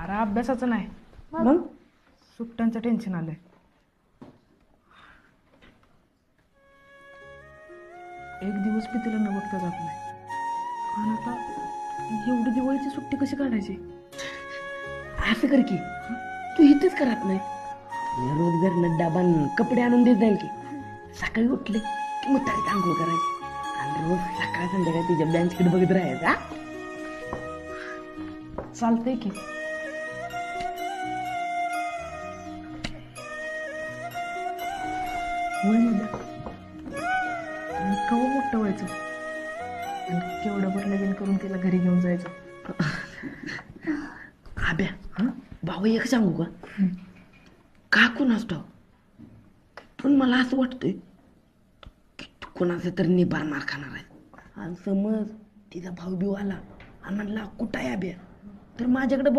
अरे अभ्यासाचं नाही, मग सुट्ट्यांचं टेन्शन आलंय. एक दिवस बी तिला न बघता जात नाही. आणि आता एवढी दिवाळीची सुट्टी कशी काढायची? असं कर की तू इथेच करत नाही. रोज घरनं डबा कपडे आणून देत जाईल की. सकाळी उठले की मुतारीत आंघोळ करायची आणि रोज सकाळ संध्याकाळी तिच्या बेंचकडे बघत राहायचं. हा चालतंय की. केव्हा मोठं व्हायचं आणि केवढं भर लगीन करून तिला घरी घेऊन जायचं. आब्या भाऊ एक सांगू का कोणाच ठाव, पण मला असं वाटतंय की तू कोणाचा तर निबार मार खाणार आहे. आणि समज तिचा भाऊ बिव आला आणि म्हणला कुठं आहे आब्या, तर माझ्याकडे